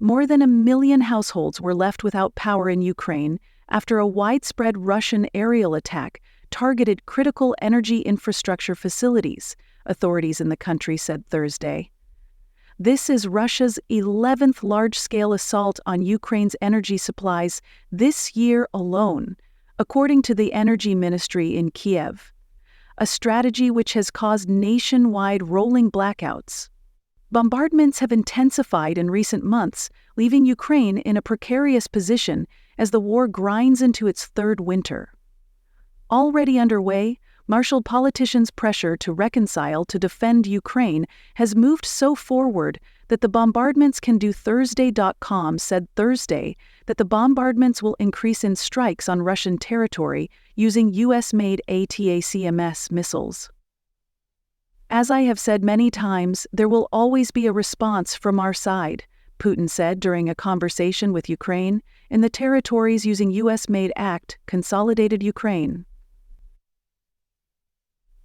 More than 1 million households were left without power in Ukraine after a widespread Russian aerial attack targeted critical energy infrastructure facilities, authorities in the country said Thursday. This is Russia's 11th large-scale assault on Ukraine's energy supplies this year alone, according to the Energy Ministry in Kiev, a strategy which has caused nationwide rolling blackouts. Bombardments have intensified in recent months, leaving Ukraine in a precarious position as the war grinds into its third winter. Already underway, marshaled politicians' pressure to reconcile to defend Ukraine has moved so forward that the bombardments can do Thursday.com said Thursday that the bombardments will increase in strikes on Russian territory using US-made ATACMS missiles. As I have said many times, there will always be a response from our side, Putin said during a conversation with Ukraine in the territories using US-made ACT Consolidated Ukraine.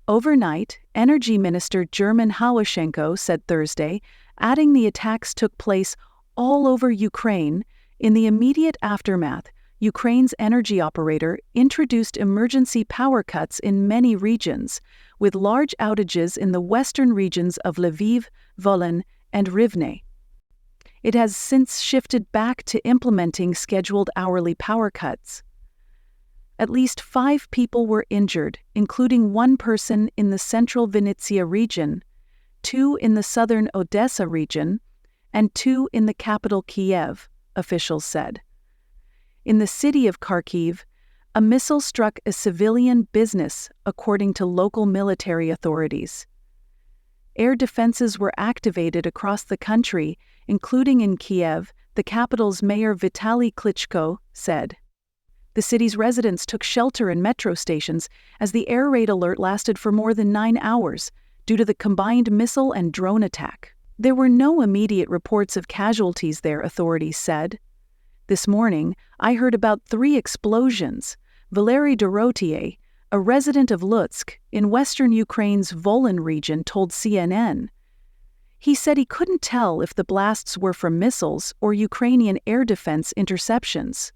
Overnight, Energy Minister German Hawashenko said Thursday, adding the attacks took place all over Ukraine. In the immediate aftermath, Ukraine's energy operator introduced emergency power cuts in many regions, with large outages in the western regions of Lviv, Volyn, and Rivne. It has since shifted back to implementing scheduled hourly power cuts. At least 5 people were injured, including 1 person in the central Vinnytsia region, 2 in the southern Odessa region, and 2 in the capital Kiev, officials said. In the city of Kharkiv, a missile struck a civilian business, according to local military authorities. Air defenses were activated across the country, including in Kiev, the capital's mayor Vitaly Klitschko said. The city's residents took shelter in metro stations as the air raid alert lasted for more than 9 hours due to the combined missile and drone attack. There were no immediate reports of casualties there, authorities said. This morning, I heard about 3 explosions. Valery Dorotier, a resident of Lutsk in western Ukraine's Volyn region, told CNN. He said he couldn't tell if the blasts were from missiles or Ukrainian air defense interceptions.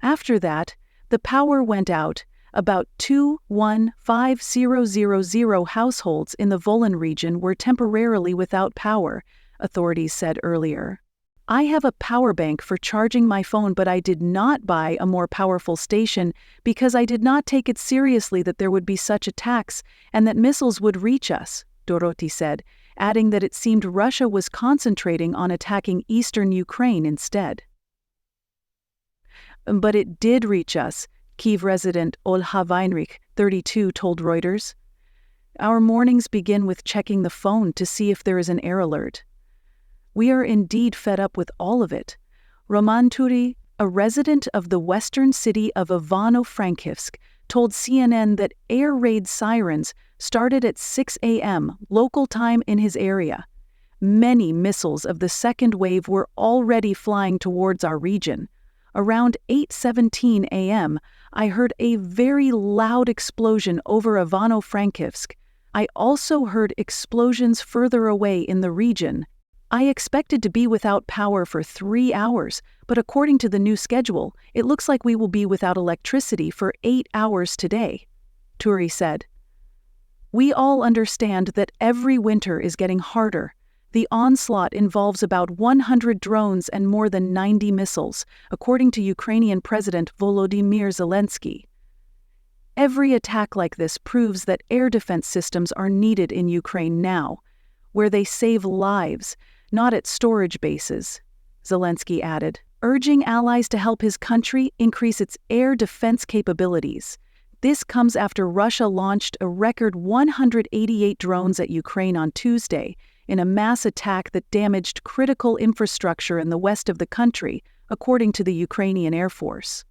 After that, the power went out. About 2,150,000 households in the Volyn region were temporarily without power, authorities said earlier. I have a power bank for charging my phone, but I did not buy a more powerful station because I did not take it seriously that there would be such attacks and that missiles would reach us, Doroti said, adding that it seemed Russia was concentrating on attacking eastern Ukraine instead. But it did reach us, Kyiv resident Olha Weinrich, 32, told Reuters. Our mornings begin with checking the phone to see if there is an air alert. We are indeed fed up with all of it. Roman Turi, a resident of the western city of Ivano-Frankivsk, told CNN that air raid sirens started at 6 a.m. local time in his area. Many missiles of the second wave were already flying towards our region. Around 8:17 a.m., I heard a very loud explosion over Ivano-Frankivsk. I also heard explosions further away in the region. I expected to be without power for 3 hours, but according to the new schedule, it looks like we will be without electricity for 8 hours today, Turi said. We all understand that every winter is getting harder. The onslaught involves about 100 drones and more than 90 missiles, according to Ukrainian President Volodymyr Zelensky. Every attack like this proves that air defense systems are needed in Ukraine now, where they save lives, not at storage bases, Zelensky added, urging allies to help his country increase its air defense capabilities. This comes after Russia launched a record 188 drones at Ukraine on Tuesday in a mass attack that damaged critical infrastructure in the west of the country, according to the Ukrainian Air Force.